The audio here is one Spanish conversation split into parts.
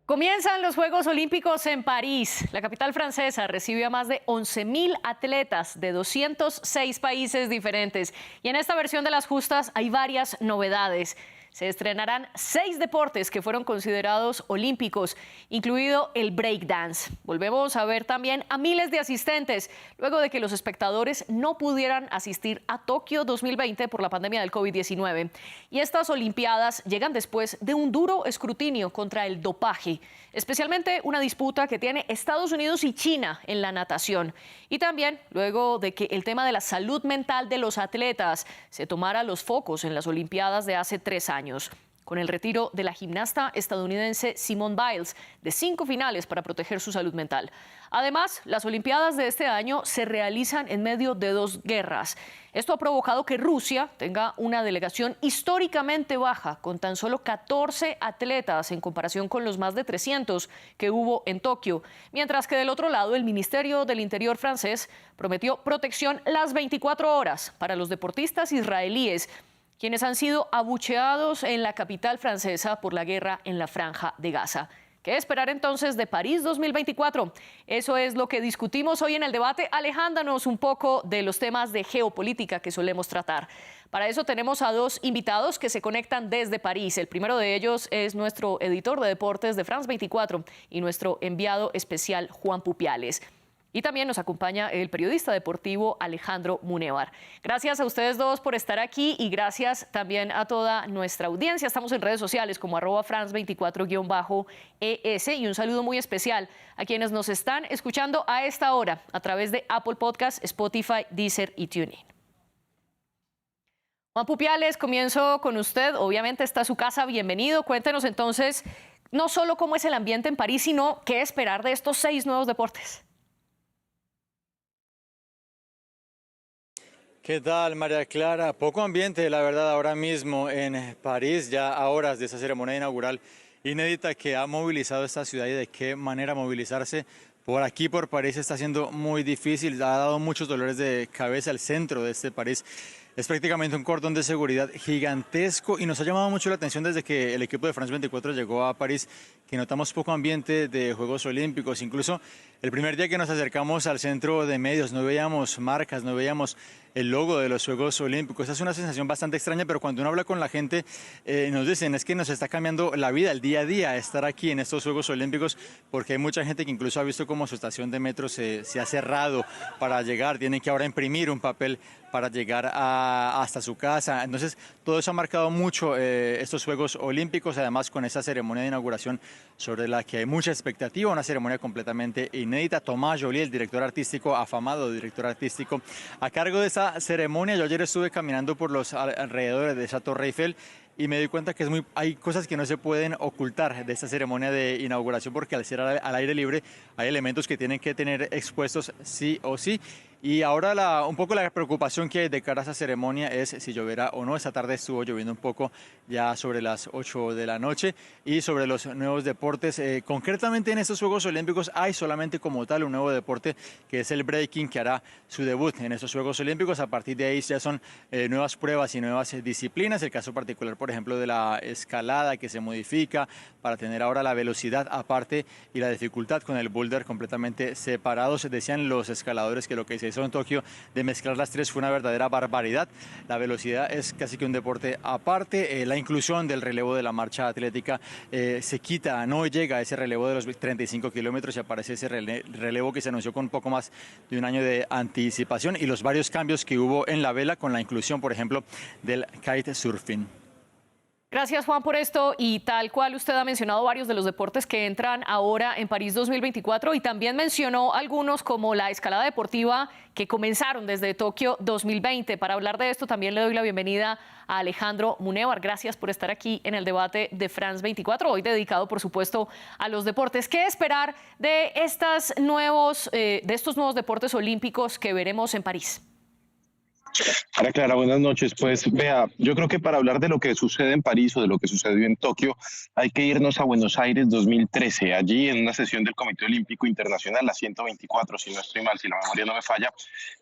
Comienzan los Juegos Olímpicos en París. La capital francesa recibió a más de 11.000 atletas de 206 países diferentes. Y en esta versión de las justas hay varias novedades. Se estrenarán 6 deportes que fueron considerados olímpicos, incluido el breakdance. Volvemos a ver también a miles de asistentes, luego de que los espectadores no pudieran asistir a Tokio 2020 por la pandemia del COVID-19. Y estas Olimpiadas llegan después de un duro escrutinio contra el dopaje, especialmente una disputa que tiene Estados Unidos y China en la natación. Y también luego de que el tema de la salud mental de los atletas se tomara los focos en las Olimpiadas de hace 3 años. Con el retiro de la gimnasta estadounidense Simone Biles de 5 finales para proteger su salud mental. Además, las Olimpiadas de este año se realizan en medio de 2 guerras. Esto ha provocado que Rusia tenga una delegación históricamente baja, con tan solo 14 atletas en comparación con los más de 300 que hubo en Tokio. Mientras que del otro lado, el Ministerio del Interior francés prometió protección las 24 horas para los deportistas israelíes, quienes han sido abucheados en la capital francesa por la guerra en la Franja de Gaza. ¿Qué esperar entonces de París 2024? Eso es lo que discutimos hoy en el debate, alejándonos un poco de los temas de geopolítica que solemos tratar. Para eso tenemos a 2 invitados que se conectan desde París. El primero de ellos es nuestro editor de deportes de France 24 y nuestro enviado especial Juan Pupiales. Y también nos acompaña el periodista deportivo Alejandro Munévar. Gracias a ustedes 2 por estar aquí y gracias también a toda nuestra audiencia. Estamos en redes sociales como @France24-ES y un saludo muy especial a quienes nos están escuchando a esta hora a través de Apple Podcasts, Spotify, Deezer y TuneIn. Juan Pupiales, comienzo con usted. Obviamente está su casa, bienvenido. Cuéntenos entonces no solo cómo es el ambiente en París, sino qué esperar de estos 6 nuevos deportes. ¿Qué tal, María Clara? Poco ambiente, la verdad, ahora mismo en París, ya a horas de esa ceremonia inaugural inédita que ha movilizado esta ciudad y de qué manera movilizarse. Por aquí, por París, está siendo muy difícil, ha dado muchos dolores de cabeza al centro de este París. Es prácticamente un cordón de seguridad gigantesco y nos ha llamado mucho la atención desde que el equipo de France 24 llegó a París, que notamos poco ambiente de Juegos Olímpicos. Incluso el primer día que nos acercamos al centro de medios no veíamos marcas, no veíamos el logo de los Juegos Olímpicos. Esa es una sensación bastante extraña, pero cuando uno habla con la gente nos dicen es que nos está cambiando la vida, el día a día, estar aquí en estos Juegos Olímpicos, porque hay mucha gente que incluso ha visto cómo su estación de metro se ha cerrado para llegar, tienen que ahora imprimir un papel para llegar hasta su casa. Entonces, todo eso ha marcado mucho estos Juegos Olímpicos, además con esa ceremonia de inauguración sobre la que hay mucha expectativa, una ceremonia completamente inédita. Tomás Joly, el director artístico, afamado director artístico, a cargo de esa ceremonia. Yo ayer estuve caminando por los alrededores de esa Torre Eiffel y me di cuenta que hay cosas que no se pueden ocultar de esta ceremonia de inauguración, porque al ser al aire libre hay elementos que tienen que tener expuestos sí o sí. Y ahora un poco la preocupación que hay de cara a esa ceremonia es si lloverá o no. Esta tarde estuvo lloviendo un poco ya sobre las 8 de la noche. Y sobre los nuevos deportes, concretamente en estos Juegos Olímpicos hay solamente como tal un nuevo deporte que es el breaking, que hará su debut en estos Juegos Olímpicos. A partir de ahí ya son nuevas pruebas y nuevas disciplinas. El caso particular, por ejemplo, de la escalada, que se modifica para tener ahora la velocidad aparte y la dificultad con el boulder completamente separados. Decían los escaladores que lo que se hizo en Tokio de mezclar las 3 fue una verdadera barbaridad. La velocidad es casi que un deporte aparte. La inclusión del relevo de la marcha atlética se quita, no llega a ese relevo de los 35 kilómetros y aparece ese relevo que se anunció con un poco más de un año de anticipación, y los varios cambios que hubo en la vela con la inclusión, por ejemplo, del kitesurfing. Gracias, Juan, por esto. Y tal cual usted ha mencionado varios de los deportes que entran ahora en París 2024 y también mencionó algunos como la escalada deportiva que comenzaron desde Tokio 2020. Para hablar de esto también le doy la bienvenida a Alejandro Munévar. Gracias por estar aquí en el debate de France 24, hoy dedicado, por supuesto, a los deportes. ¿Qué esperar de estos nuevos deportes olímpicos que veremos en París? Hola Clara, buenas noches. Pues vea, yo creo que para hablar de lo que sucede en París o de lo que sucedió en Tokio, hay que irnos a Buenos Aires 2013. Allí en una sesión del Comité Olímpico Internacional, la 124, si no estoy mal, si la memoria no me falla,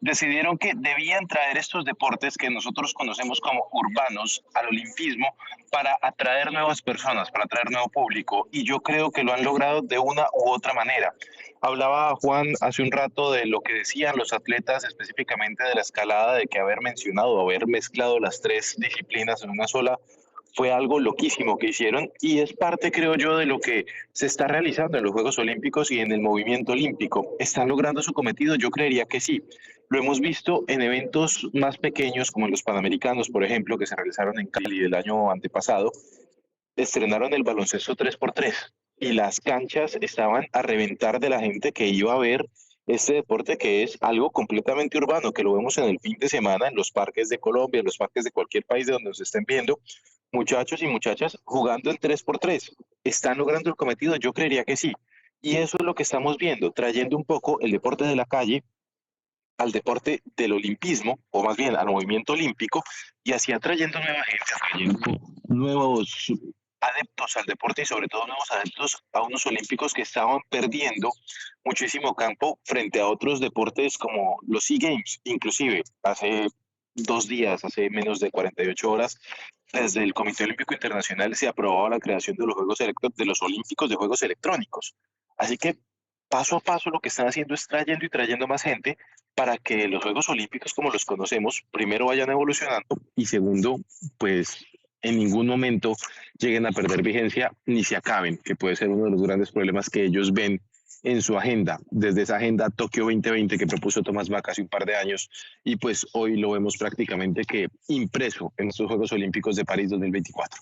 decidieron que debían traer estos deportes que nosotros conocemos como urbanos al olimpismo para atraer nuevas personas, para atraer nuevo público. Y yo creo que lo han logrado de una u otra manera. Hablaba Juan hace un rato de lo que decían los atletas, específicamente de la escalada, de que haber mencionado, haber mezclado las tres disciplinas en una sola, fue algo loquísimo que hicieron y es parte, creo yo, de lo que se está realizando en los Juegos Olímpicos y en el movimiento olímpico. ¿Están logrando su cometido? Yo creería que sí. Lo hemos visto en eventos más pequeños, como los Panamericanos, por ejemplo, que se realizaron en Cali el año antepasado. Estrenaron el baloncesto 3x3 y las canchas estaban a reventar de la gente que iba a ver este deporte que es algo completamente urbano, que lo vemos en el fin de semana en los parques de Colombia, en los parques de cualquier país de donde nos estén viendo, muchachos y muchachas jugando en 3x3. ¿Están logrando el cometido? Yo creería que sí. Y eso es lo que estamos viendo, trayendo un poco el deporte de la calle al deporte del olimpismo, o más bien al movimiento olímpico, y así atrayendo nueva gente, atrayendo nuevos adeptos al deporte y sobre todo nuevos adeptos a unos olímpicos que estaban perdiendo muchísimo campo frente a otros deportes como los SEA Games. Inclusive hace 2 días, hace menos de 48 horas, desde el Comité Olímpico Internacional se aprobaba la creación de los de los Olímpicos de Juegos Electrónicos. Así que paso a paso lo que están haciendo es trayendo y trayendo más gente para que los Juegos Olímpicos como los conocemos, primero vayan evolucionando y segundo, pues en ningún momento lleguen a perder vigencia ni se acaben, que puede ser uno de los grandes problemas que ellos ven en su agenda, desde esa agenda Tokio 2020 que propuso Tomás Bach hace un par de años y pues hoy lo vemos prácticamente que impreso en estos Juegos Olímpicos de París 2024.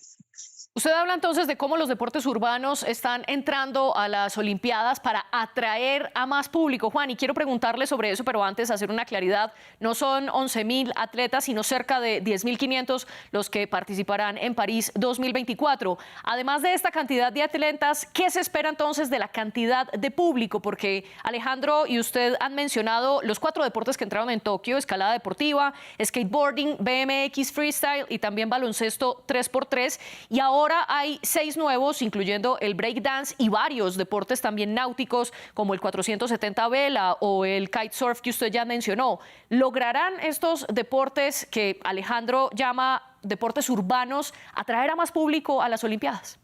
Usted habla entonces de cómo los deportes urbanos están entrando a las Olimpiadas para atraer a más público, Juan, y quiero preguntarle sobre eso, pero antes hacer una claridad. No son 11.000 atletas, sino cerca de 10.500 los que participarán en París 2024. Además de esta cantidad de atletas, ¿qué se espera entonces de la cantidad de público? Porque Alejandro y usted han mencionado los 4 deportes que entraron en Tokio: escalada deportiva, skateboarding, BMX freestyle y también baloncesto 3x3. Y ahora hay 6 nuevos, incluyendo el breakdance y varios deportes también náuticos, como el 470 vela o el kitesurf que usted ya mencionó. ¿Lograrán estos deportes que Alejandro llama deportes urbanos atraer a más público a las Olimpiadas?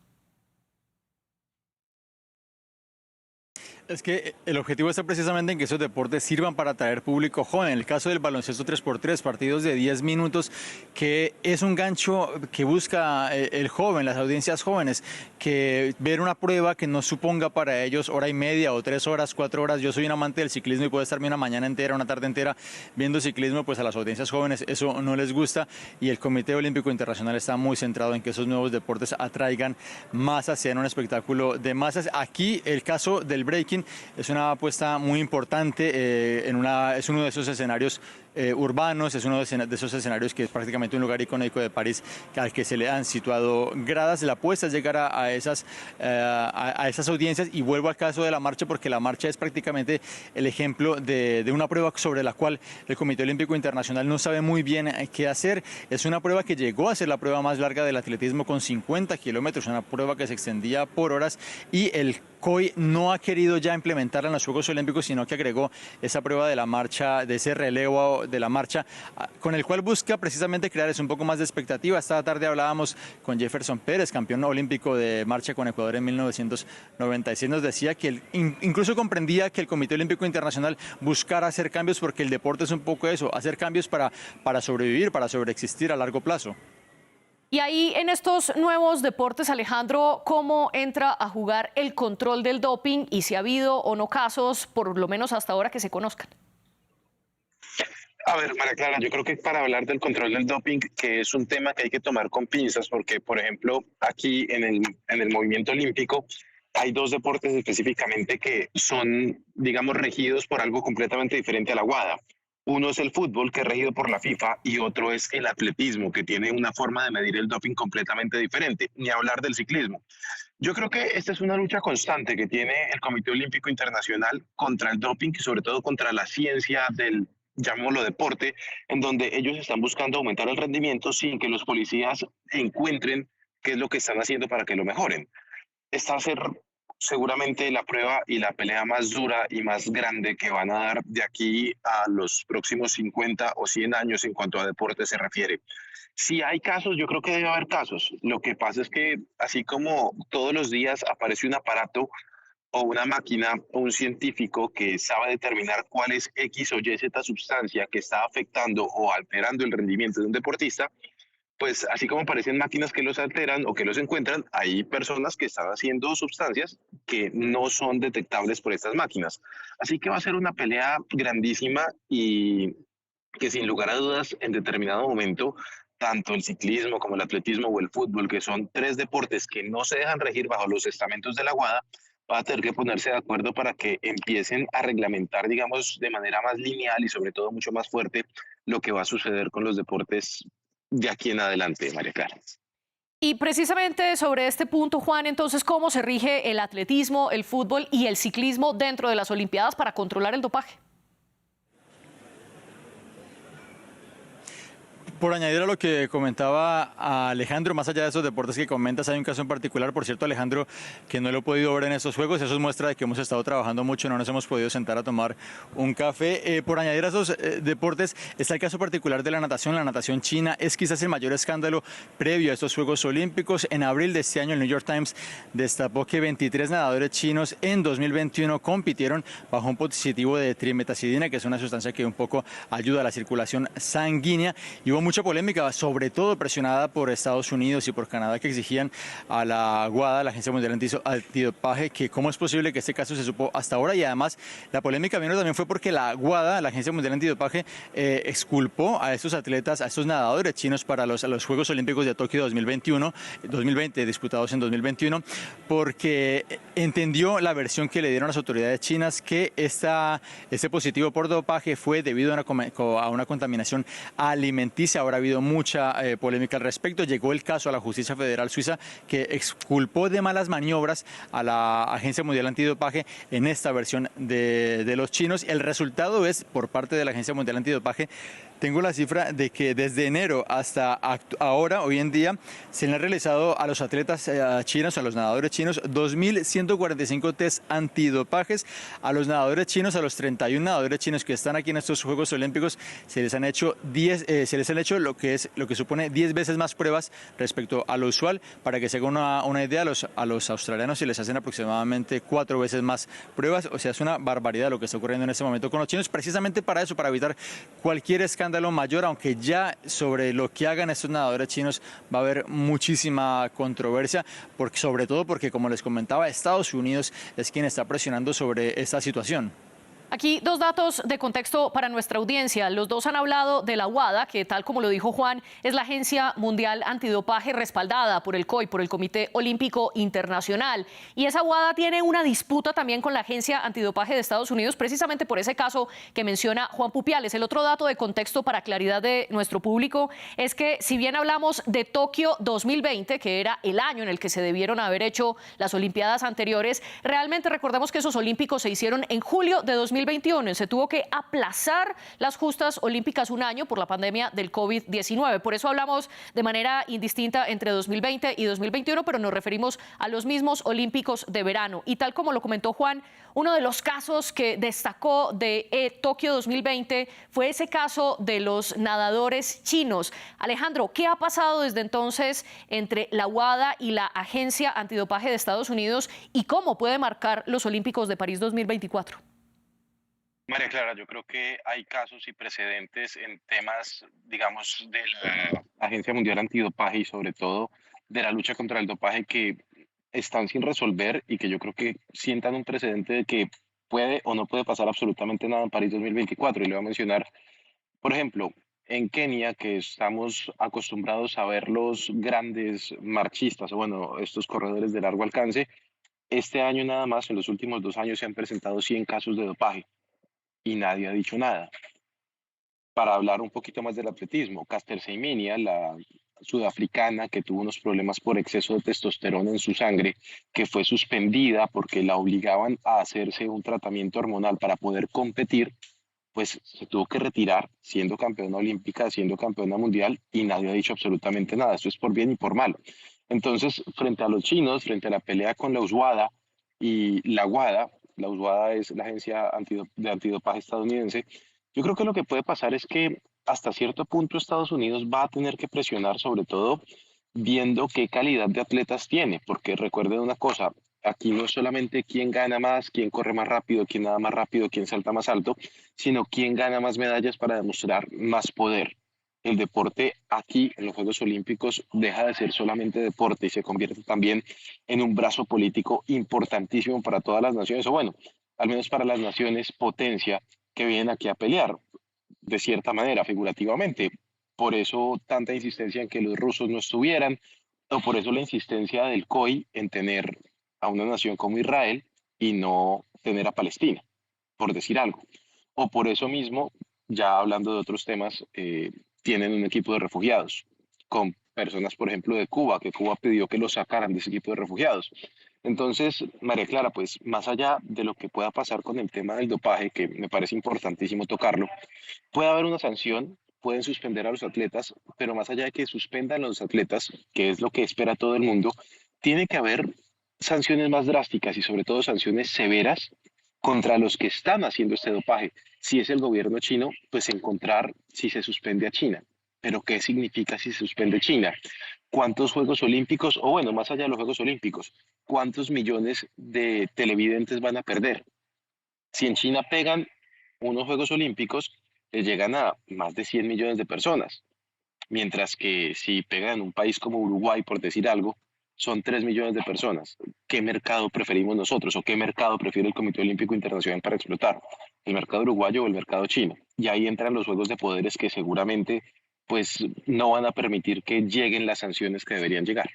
Es que el objetivo está precisamente en que esos deportes sirvan para atraer público joven. En el caso del baloncesto 3x3, partidos de 10 minutos, que es un gancho que busca el joven, las audiencias jóvenes, que ver una prueba que no suponga para ellos hora y media o 3 horas, 4 horas. Yo soy un amante del ciclismo y puedo estarme una mañana entera, una tarde entera viendo ciclismo, pues a las audiencias jóvenes eso no les gusta y el Comité Olímpico Internacional está muy centrado en que esos nuevos deportes atraigan masas, sean un espectáculo de masas. Aquí el caso del breaking es una apuesta muy importante, es uno de esos escenarios urbanos, es uno de esos escenarios que es prácticamente un lugar icónico de París al que se le han situado gradas. La apuesta es llegar a esas audiencias y vuelvo al caso de la marcha porque la marcha es prácticamente el ejemplo de una prueba sobre la cual el Comité Olímpico Internacional no sabe muy bien qué hacer. Es una prueba que llegó a ser la prueba más larga del atletismo con 50 kilómetros, una prueba que se extendía por horas y el COI no ha querido ya implementarla en los Juegos Olímpicos, sino que agregó esa prueba de la marcha, de ese relevo de la marcha, con el cual busca precisamente crear un poco más de expectativa. Esta tarde hablábamos con Jefferson Pérez, campeón olímpico de marcha con Ecuador en 1996. Nos decía que incluso comprendía que el Comité Olímpico Internacional buscara hacer cambios porque el deporte es un poco eso, hacer cambios para sobrevivir, para sobreexistir a largo plazo. Y ahí en estos nuevos deportes, Alejandro, ¿cómo entra a jugar el control del doping y si ha habido o no casos, por lo menos hasta ahora, que se conozcan? A ver, María Clara, yo creo que para hablar del control del doping, que es un tema que hay que tomar con pinzas, porque, por ejemplo, aquí en el movimiento olímpico hay 2 deportes específicamente que son, digamos, regidos por algo completamente diferente a la WADA. Uno es el fútbol, que es regido por la FIFA, y otro es el atletismo, que tiene una forma de medir el doping completamente diferente, ni hablar del ciclismo. Yo creo que esta es una lucha constante que tiene el Comité Olímpico Internacional contra el doping y sobre todo contra la ciencia llamémoslo deporte, en donde ellos están buscando aumentar el rendimiento sin que los policías encuentren qué es lo que están haciendo para que lo mejoren. Esta va a ser seguramente la prueba y la pelea más dura y más grande que van a dar de aquí a los próximos 50 o 100 años en cuanto a deporte se refiere. Si hay casos, yo creo que debe haber casos. Lo que pasa es que así como todos los días aparece un aparato o una máquina o un científico que sabe determinar cuál es X o Y Z sustancia que está afectando o alterando el rendimiento de un deportista, pues así como aparecen máquinas que los alteran o que los encuentran, hay personas que están haciendo sustancias que no son detectables por estas máquinas. Así que va a ser una pelea grandísima y que sin lugar a dudas en determinado momento, tanto el ciclismo como el atletismo o el fútbol, que son tres deportes que no se dejan regir bajo los estamentos de la WADA, va a tener que ponerse de acuerdo para que empiecen a reglamentar, digamos, de manera más lineal y sobre todo mucho más fuerte lo que va a suceder con los deportes de aquí en adelante, María Clara. Y precisamente sobre este punto, Juan, entonces, ¿cómo se rige el atletismo, el fútbol y el ciclismo dentro de las Olimpiadas para controlar el dopaje? Por añadir a lo que comentaba Alejandro, más allá de esos deportes que comentas, hay un caso en particular, por cierto, Alejandro, que no lo he podido ver en estos juegos. Eso es muestra de que hemos estado trabajando mucho, no nos hemos podido sentar a tomar un café. Por añadir a esos deportes, está el caso particular de la natación. La natación china es quizás el mayor escándalo previo a estos Juegos Olímpicos. En abril de este año, el New York Times destapó que 23 nadadores chinos en 2021 compitieron bajo un positivo de trimetazidina, que es una sustancia que un poco ayuda a la circulación sanguínea. Y hubo mucha polémica, sobre todo presionada por Estados Unidos y por Canadá, que exigían a la WADA, la Agencia Mundial Antidopaje, que cómo es posible que este caso se supo hasta ahora. Y además la polémica vino también fue porque la WADA, la Agencia Mundial Antidopaje, exculpó a estos atletas, a estos nadadores chinos para los Juegos Olímpicos de Tokio 2020, disputados en 2021, porque entendió la versión que le dieron las autoridades chinas, que este positivo por dopaje fue debido a una contaminación alimenticia. Ahora ha habido mucha polémica al respecto. Llegó el caso a la Justicia Federal Suiza, que exculpó de malas maniobras a la Agencia Mundial Antidopaje en esta versión de los chinos. El resultado es, por parte de la Agencia Mundial Antidopaje, tengo la cifra de que desde enero hasta ahora, hoy en día, se le han realizado a los atletas chinos, a los nadadores chinos, 2.145 test antidopajes. A los nadadores chinos, a los 31 nadadores chinos que están aquí en estos Juegos Olímpicos, se les han hecho lo que supone 10 veces más pruebas respecto a lo usual. Para que se haga una idea, a los australianos se les hacen aproximadamente 4 veces más pruebas. O sea, es una barbaridad lo que está ocurriendo en este momento con los chinos, precisamente para eso, para evitar cualquier escándalo mayor, aunque ya sobre lo que hagan estos nadadores chinos va a haber muchísima controversia, sobre todo porque, como les comentaba, Estados Unidos es quien está presionando sobre esta situación. Aquí dos datos de contexto para nuestra audiencia. Los dos han hablado de la WADA, que tal como lo dijo Juan, es la Agencia Mundial Antidopaje respaldada por el COI, por el Comité Olímpico Internacional. Y esa WADA tiene una disputa también con la Agencia Antidopaje de Estados Unidos, precisamente por ese caso que menciona Juan Pupiales. El otro dato de contexto para claridad de nuestro público es que, si bien hablamos de Tokio 2020, que era el año en el que se debieron haber hecho las Olimpiadas anteriores, realmente recordemos que esos Olímpicos se hicieron en julio de 2021. Se tuvo que aplazar las justas olímpicas un año por la pandemia del COVID-19. Por eso hablamos de manera indistinta entre 2020 y 2021, pero nos referimos a los mismos Olímpicos de verano. Y tal como lo comentó Juan, uno de los casos que destacó de Tokio 2020 fue ese caso de los nadadores chinos. Alejandro, ¿qué ha pasado desde entonces entre la WADA y la Agencia Antidopaje de Estados Unidos y cómo puede marcar los Olímpicos de París 2024? María Clara, yo creo que hay casos y precedentes en temas, digamos, de la Agencia Mundial Antidopaje y sobre todo de la lucha contra el dopaje que están sin resolver y que yo creo que sientan un precedente de que puede o no puede pasar absolutamente nada en París 2024. Y le voy a mencionar, por ejemplo, en Kenia, que estamos acostumbrados a ver los grandes marchistas, o bueno, estos corredores de largo alcance, este año nada más, en los últimos 2 años, se han presentado 100 casos de dopaje y nadie ha dicho nada. Para hablar un poquito más del atletismo, Caster Semenya, la sudafricana que tuvo unos problemas por exceso de testosterona en su sangre, que fue suspendida porque la obligaban a hacerse un tratamiento hormonal para poder competir, pues se tuvo que retirar siendo campeona olímpica, siendo campeona mundial y nadie ha dicho absolutamente nada. Esto es por bien y por mal. Entonces, frente a los chinos, frente a la pelea con la USWADA y la USWADA es la agencia de antidopaje estadounidense, yo creo que lo que puede pasar es que hasta cierto punto Estados Unidos va a tener que presionar, sobre todo viendo qué calidad de atletas tiene, porque recuerden una cosa, aquí no es solamente quién gana más, quién corre más rápido, quién nada más rápido, quién salta más alto, sino quién gana más medallas para demostrar más poder. El deporte aquí en los Juegos Olímpicos deja de ser solamente deporte y se convierte también en un brazo político importantísimo para todas las naciones, o bueno, al menos para las naciones potencia que vienen aquí a pelear, de cierta manera, figurativamente. Por eso tanta insistencia en que los rusos no estuvieran, o por eso la insistencia del COI en tener a una nación como Israel y no tener a Palestina, por decir algo. O por eso mismo, ya hablando de otros temas, tienen un equipo de refugiados, con personas, por ejemplo, de Cuba, que Cuba pidió que los sacaran de ese equipo de refugiados. Entonces, María Clara, pues más allá de lo que pueda pasar con el tema del dopaje, que me parece importantísimo tocarlo, puede haber una sanción, pueden suspender a los atletas, pero más allá de que suspendan a los atletas, que es lo que espera todo el mundo, tiene que haber sanciones más drásticas y sobre todo sanciones severas contra los que están haciendo este dopaje. Si es el gobierno chino, pues encontrar si se suspende a China. Pero ¿qué significa si se suspende China? ¿Cuántos Juegos Olímpicos, o bueno, más allá de los Juegos Olímpicos, cuántos millones de televidentes van a perder? Si en China pegan unos Juegos Olímpicos, les llegan a más de 100 millones de personas, mientras que si pegan en un país como Uruguay, por decir algo, son 3 millones de personas. ¿Qué mercado preferimos nosotros o qué mercado prefiere el Comité Olímpico Internacional para explotar? ¿El mercado uruguayo o el mercado chino? Y ahí entran los juegos de poderes que seguramente pues no van a permitir que lleguen las sanciones que deberían llegar.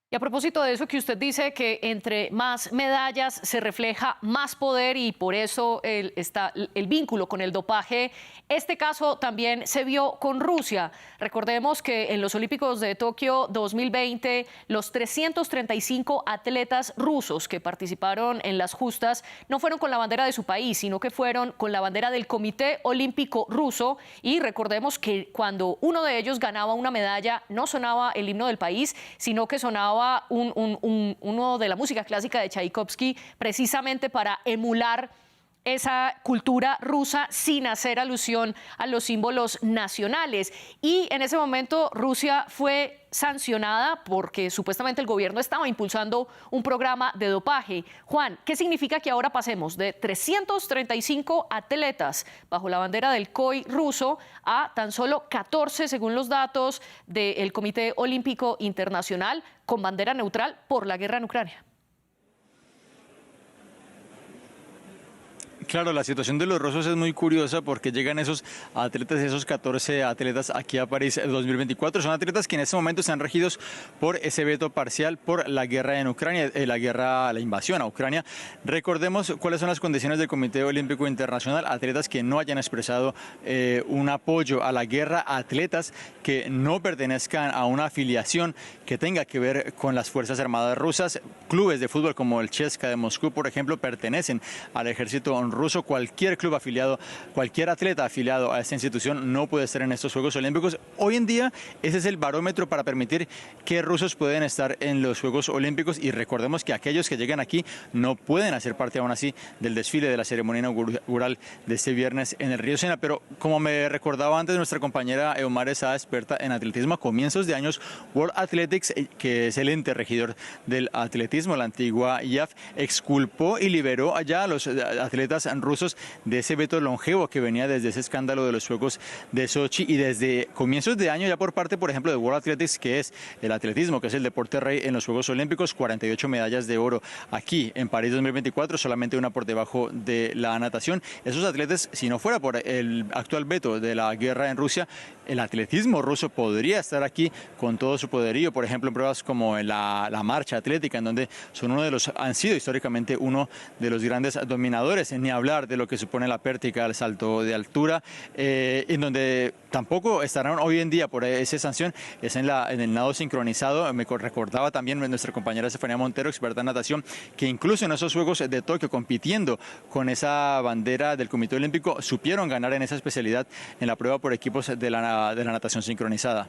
Y a propósito de eso que usted dice que entre más medallas se refleja más poder y por eso está el vínculo con el dopaje, este caso también se vio con Rusia. Recordemos que en los Olímpicos de Tokio 2020, los 335 atletas rusos que participaron en las justas no fueron con la bandera de su país, sino que fueron con la bandera del Comité Olímpico Ruso. Y recordemos que cuando uno de ellos ganaba una medalla, no sonaba el himno del país, sino que sonaba uno de la música clásica de Tchaikovsky, precisamente para emular esa cultura rusa sin hacer alusión a los símbolos nacionales. Y en ese momento Rusia fue sancionada porque supuestamente el gobierno estaba impulsando un programa de dopaje. Juan, ¿qué significa que ahora pasemos de 335 atletas bajo la bandera del COI ruso a tan solo 14, según los datos del Comité Olímpico Internacional, con bandera neutral por la guerra en Ucrania? Claro, la situación de los rusos es muy curiosa porque llegan esos atletas, esos 14 atletas aquí a París 2024. Son atletas que en este momento están regidos por ese veto parcial por la guerra en Ucrania, la invasión a Ucrania. Recordemos cuáles son las condiciones del Comité Olímpico Internacional. Atletas que no hayan expresado un apoyo a la guerra, atletas que no pertenezcan a una afiliación que tenga que ver con las Fuerzas Armadas rusas. Clubes de fútbol como el CSKA de Moscú, por ejemplo, pertenecen al ejército ruso. Cualquier club afiliado, cualquier atleta afiliado a esta institución no puede estar en estos Juegos Olímpicos. Hoy en día ese es el barómetro para permitir qué rusos pueden estar en los Juegos Olímpicos, y recordemos que aquellos que llegan aquí no pueden hacer parte aún así del desfile de la ceremonia inaugural de este viernes en el Río Sena. Pero como me recordaba antes nuestra compañera Eumar Esada, experta en atletismo, a comienzos de años World Athletics, que es el ente regidor del atletismo, la antigua IAF, exculpó y liberó allá a los atletas rusos de ese veto longevo que venía desde ese escándalo de los Juegos de Sochi, y desde comienzos de año ya por parte, por ejemplo, de World Athletics, que es el atletismo, que es el deporte rey en los Juegos Olímpicos, 48 medallas de oro aquí en París 2024, solamente una por debajo de la natación. Esos atletas, si no fuera por el actual veto de la guerra en Rusia, el atletismo ruso podría estar aquí con todo su poderío, por ejemplo, en pruebas como en la marcha atlética, en donde han sido históricamente uno de los grandes dominadores. Ni hablar de lo que supone la pértiga, el salto de altura, en donde tampoco estarán hoy en día por esa sanción, es en el nado sincronizado. Me recordaba también nuestra compañera Estefanía Montero, experta en natación, que incluso en esos Juegos de Tokio, compitiendo con esa bandera del Comité Olímpico, supieron ganar en esa especialidad en la prueba por equipos de la natación sincronizada.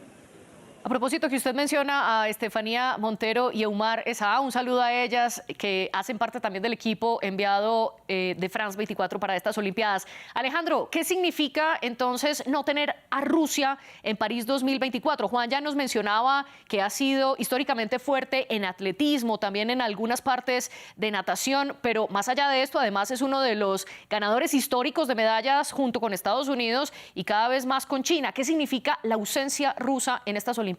A propósito que usted menciona a Estefanía Montero y Eumar Esa, un saludo a ellas que hacen parte también del equipo enviado de France 24 para estas Olimpiadas. Alejandro, ¿qué significa entonces no tener a Rusia en París 2024? Juan ya nos mencionaba que ha sido históricamente fuerte en atletismo, también en algunas partes de natación, pero más allá de esto, además es uno de los ganadores históricos de medallas junto con Estados Unidos y cada vez más con China. ¿Qué significa la ausencia rusa en estas Olimpiadas?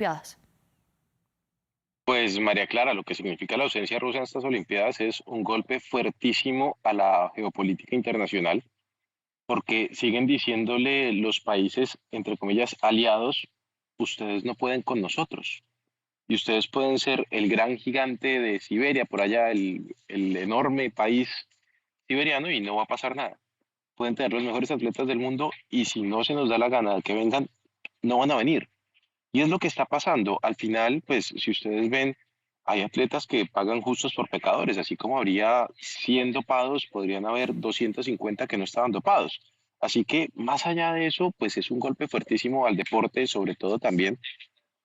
Pues María Clara, lo que significa la ausencia rusa en estas Olimpiadas es un golpe fuertísimo a la geopolítica internacional, porque siguen diciéndole los países, entre comillas, aliados, ustedes no pueden con nosotros. Y ustedes pueden ser el gran gigante de Siberia, por allá, el enorme país siberiano, y no va a pasar nada. Pueden tener los mejores atletas del mundo y si no se nos da la gana de que vengan, no van a venir. Y es lo que está pasando. Al final, pues si ustedes ven, hay atletas que pagan justos por pecadores, así como habría 100 dopados, podrían haber 250 que no estaban dopados. Así que más allá de eso, pues es un golpe fuertísimo al deporte, sobre todo también,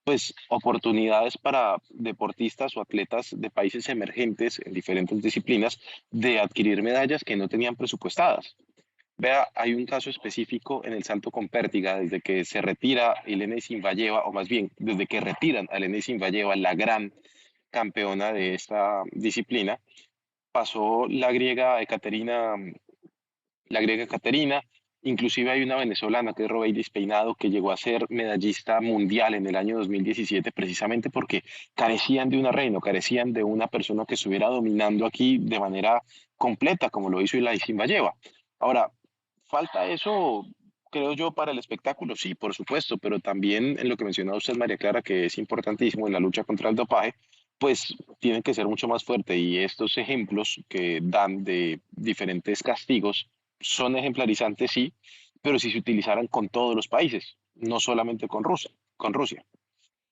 pues oportunidades para deportistas o atletas de países emergentes en diferentes disciplinas de adquirir medallas que no tenían presupuestadas. Vea, hay un caso específico en el salto con pértiga, desde que se retira Elena Isinbayeva, o más bien, desde que retiran a Elena Isinbayeva, la gran campeona de esta disciplina, pasó la griega Caterina, inclusive hay una venezolana que es Robeidis Peinado, que llegó a ser medallista mundial en el año 2017, precisamente porque carecían de una reina, carecían de una persona que estuviera dominando aquí de manera completa, como lo hizo Elena Isinbayeva. Ahora, ¿falta eso, creo yo, para el espectáculo? Sí, por supuesto, pero también en lo que mencionaba usted, María Clara, que es importantísimo en la lucha contra el dopaje, pues tienen que ser mucho más fuerte y estos ejemplos que dan de diferentes castigos son ejemplarizantes, sí, pero si se utilizaran con todos los países, no solamente con Rusia.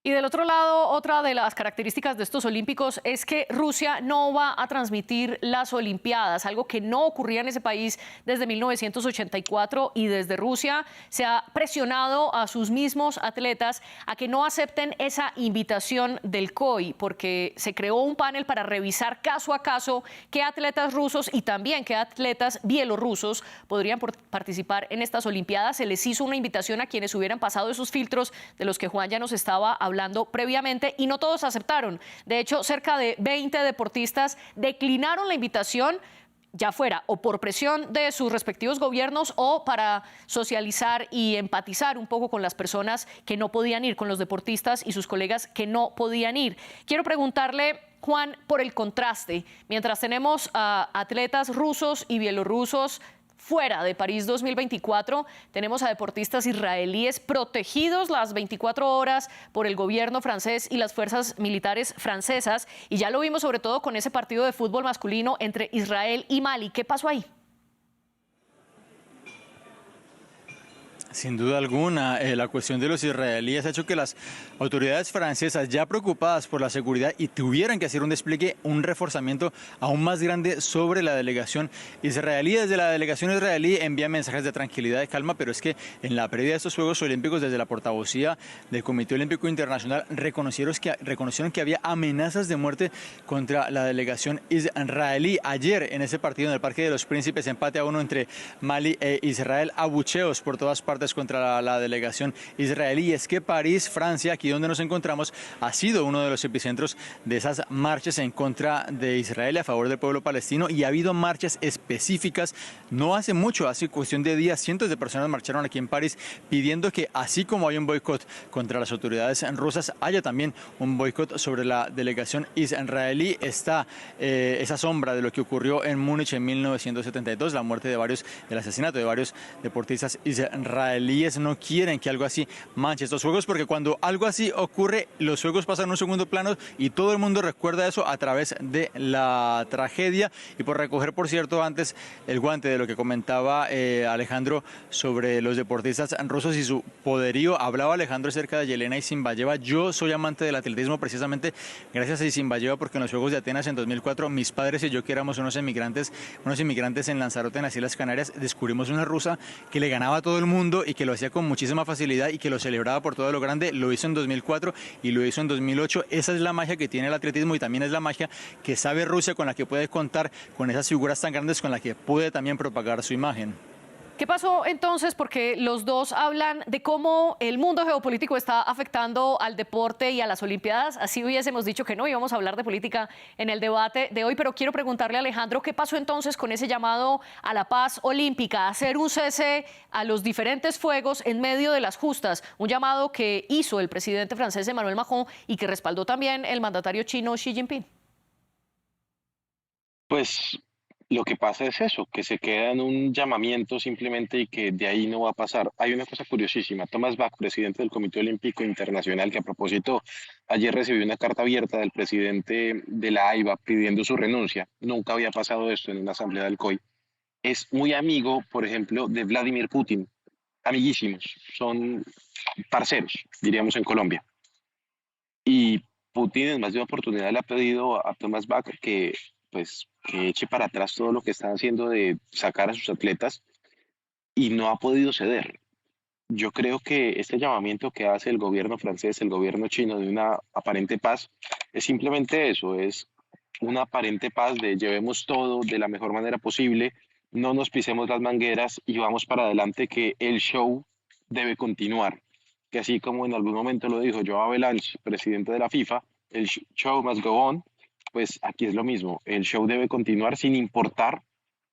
Y del otro lado, otra de las características de estos Olímpicos es que Rusia no va a transmitir las Olimpiadas, algo que no ocurría en ese país desde 1984 y desde Rusia se ha presionado a sus mismos atletas a que no acepten esa invitación del COI, porque se creó un panel para revisar caso a caso qué atletas rusos y también qué atletas bielorrusos podrían participar en estas Olimpiadas. Se les hizo una invitación a quienes hubieran pasado esos filtros de los que Juan ya nos estaba hablando previamente y no todos aceptaron. De hecho, cerca de 20 deportistas declinaron la invitación, ya fuera o por presión de sus respectivos gobiernos o para socializar y empatizar un poco con las personas que no podían ir, con los deportistas y sus colegas que no podían ir. Quiero preguntarle, Juan, por el contraste. Mientras tenemos a atletas rusos y bielorrusos fuera de París 2024, tenemos a deportistas israelíes protegidos las 24 horas por el gobierno francés y las fuerzas militares francesas. Y ya lo vimos sobre todo con ese partido de fútbol masculino entre Israel y Mali. ¿Qué pasó ahí? Sin duda alguna, la cuestión de los israelíes ha hecho que las autoridades francesas, ya preocupadas por la seguridad y tuvieran que hacer un despliegue, un reforzamiento aún más grande sobre la delegación israelí. Desde la delegación israelí envían mensajes de tranquilidad, de calma, pero es que en la previa de estos Juegos Olímpicos, desde la portavocía del Comité Olímpico Internacional, reconocieron que había amenazas de muerte contra la delegación israelí. Ayer, en ese partido en el Parque de los Príncipes, empate a 1 entre Mali e Israel, abucheos por todas partes contra la delegación israelí. Es que París, Francia, aquí donde nos encontramos, ha sido uno de los epicentros de esas marchas en contra de Israel y a favor del pueblo palestino, y ha habido marchas específicas. No hace mucho, hace cuestión de días, cientos de personas marcharon aquí en París pidiendo que, así como hay un boicot contra las autoridades rusas, haya también un boicot sobre la delegación israelí. Está esa sombra de lo que ocurrió en Múnich en 1972, la muerte de varios, el asesinato de varios deportistas israelíes. israelíes no quieren que algo así manche estos Juegos, porque cuando algo así ocurre, los Juegos pasan a un segundo plano y todo el mundo recuerda eso a través de la tragedia. Y por recoger, por cierto, antes el guante de lo que comentaba Alejandro sobre los deportistas rusos y su poderío, hablaba Alejandro acerca de Yelena Isinbayeva. Yo soy amante del atletismo precisamente gracias a Isinbayeva, porque en los Juegos de Atenas en 2004 mis padres y yo, que éramos unos inmigrantes en Lanzarote, en las Islas Canarias, descubrimos una rusa que le ganaba a todo el mundo y que lo hacía con muchísima facilidad y que lo celebraba por todo lo grande. Lo hizo en 2004 y lo hizo en 2008. Esa es la magia que tiene el atletismo y también es la magia que sabe Rusia, con la que puede contar con esas figuras tan grandes, con la que puede también propagar su imagen. ¿Qué pasó entonces? Porque los dos hablan de cómo el mundo geopolítico está afectando al deporte y a las Olimpiadas. Así hubiésemos dicho que no íbamos a hablar de política en el debate de hoy, pero quiero preguntarle a Alejandro, ¿qué pasó entonces con ese llamado a la paz olímpica, a hacer un cese a los diferentes fuegos en medio de las justas? Un llamado que hizo el presidente francés Emmanuel Macron y que respaldó también el mandatario chino Xi Jinping. Pues lo que pasa es eso, que se queda en un llamamiento simplemente y que de ahí no va a pasar. Hay una cosa curiosísima. Thomas Bach, presidente del Comité Olímpico Internacional, que a propósito ayer recibió una carta abierta del presidente de la AIBA pidiendo su renuncia. Nunca había pasado esto en una asamblea del COI. Es muy amigo, por ejemplo, de Vladimir Putin. Amiguísimos, son parceros, diríamos en Colombia. Y Putin en más de una oportunidad le ha pedido a Thomas Bach que eche para atrás todo lo que están haciendo de sacar a sus atletas y no ha podido ceder. Yo creo que este llamamiento que hace el gobierno francés, el gobierno chino, de una aparente paz, es simplemente eso, es una aparente paz de llevemos todo de la mejor manera posible, no nos pisemos las mangueras y vamos para adelante, que el show debe continuar. Que así como en algún momento lo dijo Joao Belange, presidente de la FIFA, el show must go on. Pues aquí es lo mismo, el show debe continuar sin importar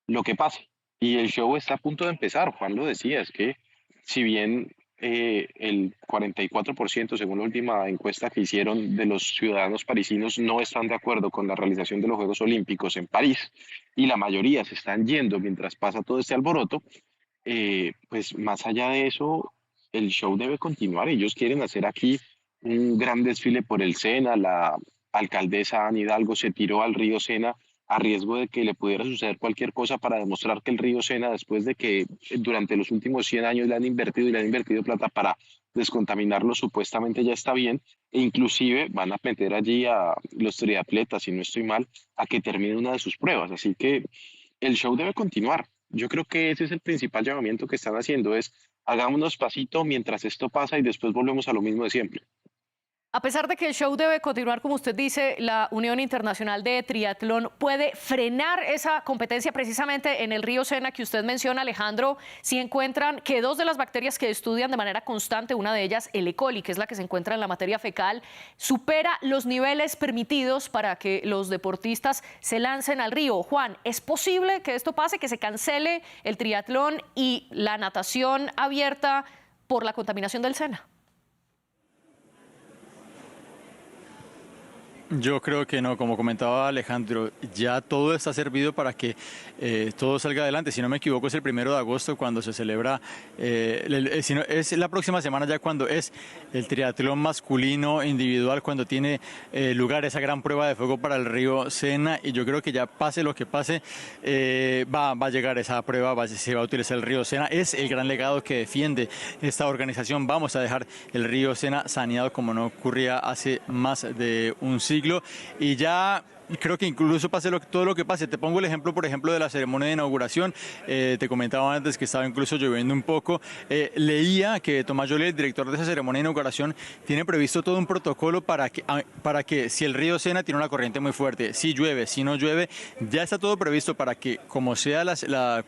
lo que pase. Y el show está a punto de empezar. Juan lo decía, es que si bien el 44%, según la última encuesta que hicieron, de los ciudadanos parisinos no están de acuerdo con la realización de los Juegos Olímpicos en París, y la mayoría se están yendo mientras pasa todo este alboroto, pues más allá de eso, el show debe continuar. Ellos quieren hacer aquí un gran desfile por el Sena. La alcaldesa Anne Hidalgo se tiró al río Sena a riesgo de que le pudiera suceder cualquier cosa para demostrar que el río Sena, después de que durante los últimos 100 años le han invertido plata para descontaminarlo, supuestamente ya está bien, e inclusive van a meter allí a los triatletas, si no estoy mal, a que termine una de sus pruebas. Así que el show debe continuar. Yo creo que ese es el principal llamamiento que están haciendo, es hagámonos pasito mientras esto pasa y después volvemos a lo mismo de siempre. A pesar de que el show debe continuar, como usted dice, la Unión Internacional de Triatlón puede frenar esa competencia precisamente en el río Sena que usted menciona, Alejandro, si encuentran que dos de las bacterias que estudian de manera constante, una de ellas, el E. coli, que es la que se encuentra en la materia fecal, supera los niveles permitidos para que los deportistas se lancen al río. Juan, ¿es posible que esto pase, que se cancele el triatlón y la natación abierta por la contaminación del Sena? Yo creo que no, como comentaba Alejandro, ya todo está servido para que todo salga adelante. Si no me equivoco, es el 1 de agosto cuando se celebra, es la próxima semana ya cuando es el triatlón masculino individual, cuando tiene lugar esa gran prueba de fuego para el río Sena, y yo creo que ya pase lo que pase, va a llegar esa prueba, se va a utilizar el río Sena. Es el gran legado que defiende esta organización. Vamos a dejar el río Sena saneado como no ocurría hace más de un siglo. Y ya creo que incluso pase todo lo que pase. Te pongo el ejemplo, por ejemplo, de la ceremonia de inauguración. Te comentaba antes que estaba incluso lloviendo un poco. Leía que Tomás Joly, el director de esa ceremonia de inauguración, tiene previsto todo un protocolo para que si el río Sena tiene una corriente muy fuerte, si llueve, si no llueve, ya está todo previsto para que, como sea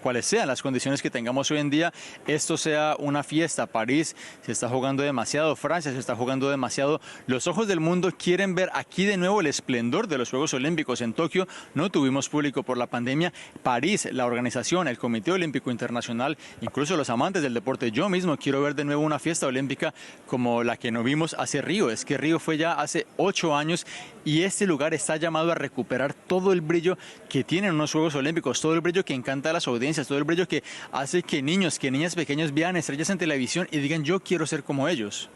cuales sean las condiciones que tengamos hoy en día, esto sea una fiesta. París se está jugando demasiado, Francia se está jugando demasiado. Los ojos del mundo quieren ver aquí de nuevo el esplendor de los Juegos Olímpicos. Olímpicos. En Tokio no tuvimos público por la pandemia. París, la organización, el Comité Olímpico Internacional, incluso los amantes del deporte, yo mismo quiero ver de nuevo una fiesta olímpica como la que no vimos hace Río. Es que Río fue ya hace 8 años y este lugar está llamado a recuperar todo el brillo que tienen unos Juegos Olímpicos, todo el brillo que encanta a las audiencias, todo el brillo que hace que niños, que niñas pequeñas vean estrellas en televisión y digan yo quiero ser como ellos.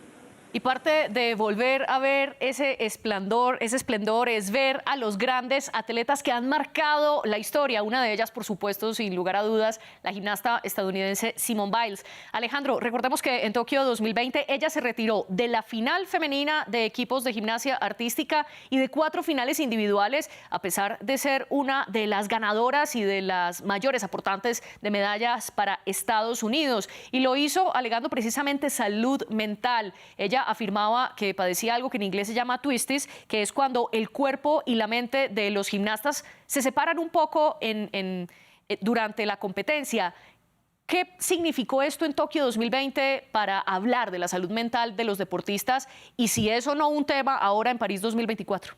Y parte de volver a ver ese esplendor es ver a los grandes atletas que han marcado la historia. Una de ellas, por supuesto, sin lugar a dudas, la gimnasta estadounidense Simone Biles. Alejandro, recordemos que en Tokio 2020 ella se retiró de la final femenina de equipos de gimnasia artística y de 4 finales individuales, a pesar de ser una de las ganadoras y de las mayores aportantes de medallas para Estados Unidos. Y lo hizo alegando precisamente salud mental. Ella afirmaba que padecía algo que en inglés se llama twisties, que es cuando el cuerpo y la mente de los gimnastas se separan un poco durante la competencia. ¿Qué significó esto en Tokio 2020 para hablar de la salud mental de los deportistas y si es o no un tema ahora en París 2024?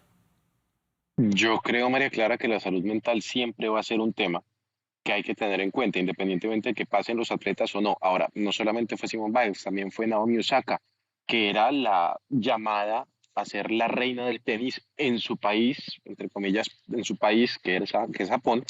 Yo creo, María Clara, que la salud mental siempre va a ser un tema que hay que tener en cuenta, independientemente de que pasen los atletas o no. Ahora, no solamente fue Simone Biles, también fue Naomi Osaka, que era la llamada a ser la reina del tenis en su país, entre comillas, en su país, que es Japón,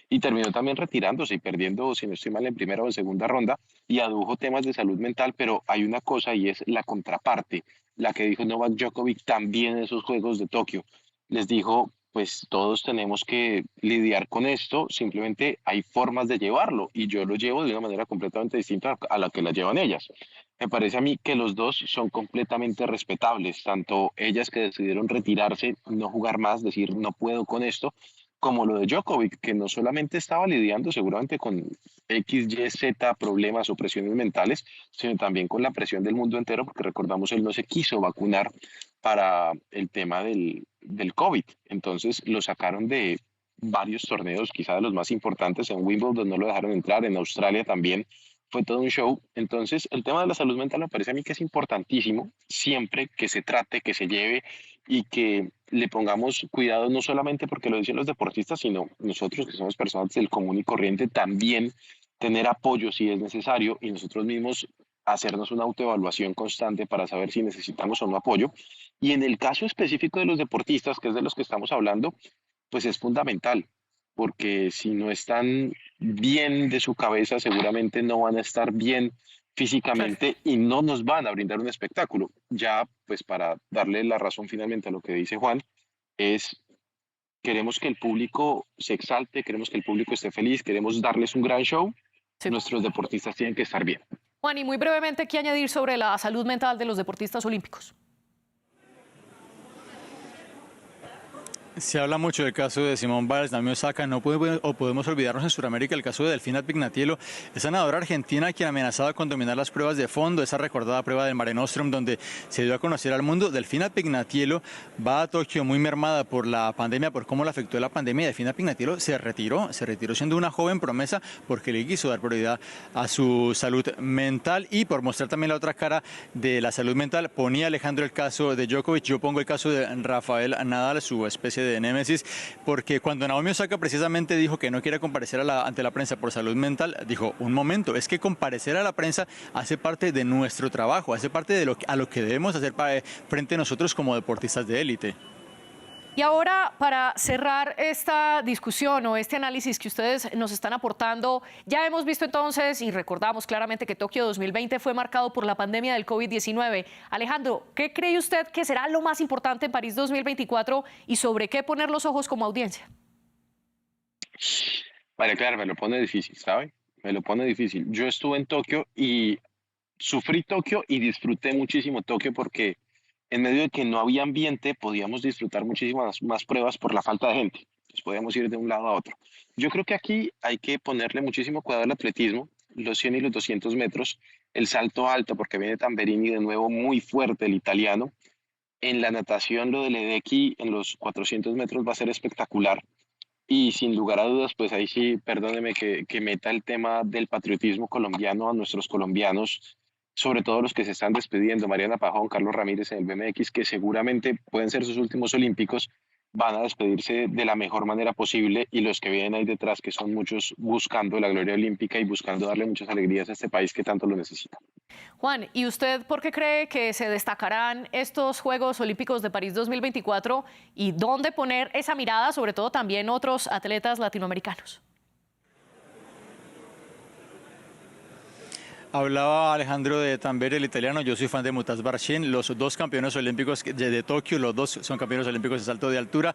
y terminó también retirándose y perdiendo, si no estoy mal, en primera o en segunda ronda, y adujo temas de salud mental, pero hay una cosa y es la contraparte, la que dijo Novak Djokovic también en esos Juegos de Tokio. Les dijo, pues todos tenemos que lidiar con esto, simplemente hay formas de llevarlo, y yo lo llevo de una manera completamente distinta a la que la llevan ellas. Me parece a mí que los dos son completamente respetables, tanto ellas que decidieron retirarse, no jugar más, decir no puedo con esto, como lo de Djokovic, que no solamente estaba lidiando seguramente con X, Y, Z problemas o presiones mentales, sino también con la presión del mundo entero, porque recordamos, él no se quiso vacunar para el tema del COVID. Entonces lo sacaron de varios torneos, quizá de los más importantes. En Wimbledon no lo dejaron entrar, en Australia también. Fue todo un show. Entonces, el tema de la salud mental me parece a mí que es importantísimo, siempre que se trate, que se lleve y que le pongamos cuidado, no solamente porque lo dicen los deportistas, sino nosotros que somos personas del común y corriente, también tener apoyo si es necesario y nosotros mismos hacernos una autoevaluación constante para saber si necesitamos o no apoyo. Y en el caso específico de los deportistas, que es de los que estamos hablando, pues es fundamental, porque si no están bien de su cabeza, seguramente no van a estar bien físicamente y no nos van a brindar un espectáculo. Ya, pues para darle la razón finalmente a lo que dice Juan, es queremos que el público se exalte, queremos que el público esté feliz, queremos darles un gran show. Sí. Nuestros deportistas tienen que estar bien. Juan, y muy brevemente, ¿qué añadir sobre la salud mental de los deportistas olímpicos? Se habla mucho del caso de Simone Biles, Naomi Osaka, no podemos olvidarnos en Sudamérica el caso de Delfina Pignatielo, esa nadadora argentina quien amenazaba con dominar las pruebas de fondo, esa recordada prueba del Mare Nostrum donde se dio a conocer al mundo. Delfina Pignatielo va a Tokio muy mermada por la pandemia, por cómo la afectó la pandemia. Delfina Pignatielo se retiró siendo una joven promesa porque le quiso dar prioridad a su salud mental y por mostrar también la otra cara de la salud mental. Ponía Alejandro el caso de Djokovic, yo pongo el caso de Rafael Nadal, su especie de némesis, porque cuando Naomi Osaka precisamente dijo que no quiere comparecer ante la prensa por salud mental, dijo, un momento, es que comparecer a la prensa hace parte de nuestro trabajo, hace parte de a lo que debemos hacer frente a nosotros como deportistas de élite. Y ahora, para cerrar esta discusión o este análisis que ustedes nos están aportando, ya hemos visto entonces y recordamos claramente que Tokio 2020 fue marcado por la pandemia del COVID-19. Alejandro, ¿qué cree usted que será lo más importante en París 2024 y sobre qué poner los ojos como audiencia? María Clara, me lo pone difícil, ¿sabe? Me lo pone difícil. Yo estuve en Tokio y sufrí Tokio y disfruté muchísimo Tokio porque en medio de que no había ambiente, podíamos disfrutar muchísimas más pruebas por la falta de gente. Entonces podíamos ir de un lado a otro. Yo creo que aquí hay que ponerle muchísimo cuidado al atletismo, los 100 y los 200 metros, el salto alto, porque viene Tamberini de nuevo muy fuerte, el italiano. En la natación, lo de Ledecky en los 400 metros va a ser espectacular. Y sin lugar a dudas, pues ahí sí, perdóneme que meta el tema del patriotismo colombiano a nuestros colombianos, sobre todo los que se están despidiendo, Mariana Pajón, Carlos Ramírez en el BMX, que seguramente pueden ser sus últimos olímpicos, van a despedirse de la mejor manera posible y los que vienen ahí detrás, que son muchos buscando la gloria olímpica y buscando darle muchas alegrías a este país que tanto lo necesita. Juan, ¿y usted por qué cree que se destacarán estos Juegos Olímpicos de París 2024 y dónde poner esa mirada, sobre todo también otros atletas latinoamericanos? Hablaba Alejandro de Tamberi, el italiano. Yo soy fan de Mutaz Barshin, los dos campeones olímpicos de Tokio, los dos son campeones olímpicos de salto de altura.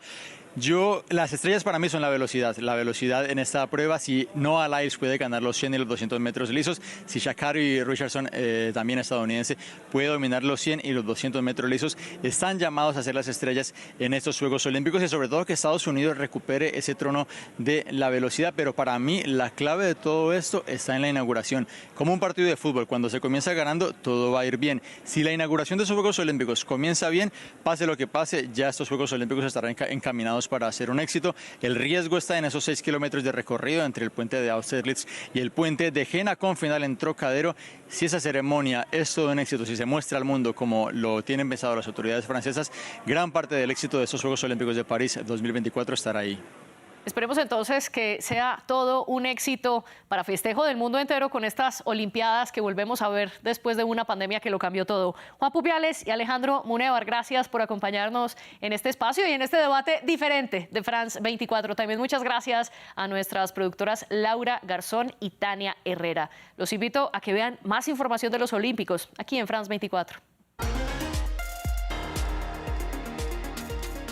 Las estrellas para mí son la velocidad en esta prueba. Si Noah Lyles puede ganar los 100 y los 200 metros lisos, si Sha'Carri Richardson, también estadounidense, puede dominar los 100 y los 200 metros lisos, están llamados a ser las estrellas en estos Juegos Olímpicos y sobre todo que Estados Unidos recupere ese trono de la velocidad. Pero para mí la clave de todo esto está en la inauguración. Como un partido de fútbol, cuando se comienza ganando, todo va a ir bien. Si la inauguración de esos Juegos Olímpicos comienza bien, pase lo que pase, ya estos Juegos Olímpicos estarán encaminados para hacer un éxito. El riesgo está en esos 6 kilómetros de recorrido entre el puente de Austerlitz y el puente de Jena con final en Trocadero. Si esa ceremonia es todo un éxito, si se muestra al mundo como lo tienen pensado las autoridades francesas, gran parte del éxito de estos Juegos Olímpicos de París 2024 estará ahí. Esperemos entonces que sea todo un éxito para festejo del mundo entero con estas Olimpiadas que volvemos a ver después de una pandemia que lo cambió todo. Juan Pupiales y Alejandro Munévar, gracias por acompañarnos en este espacio y en este debate diferente de France 24. También muchas gracias a nuestras productoras Laura Garzón y Tania Herrera. Los invito a que vean más información de los Olímpicos aquí en France 24.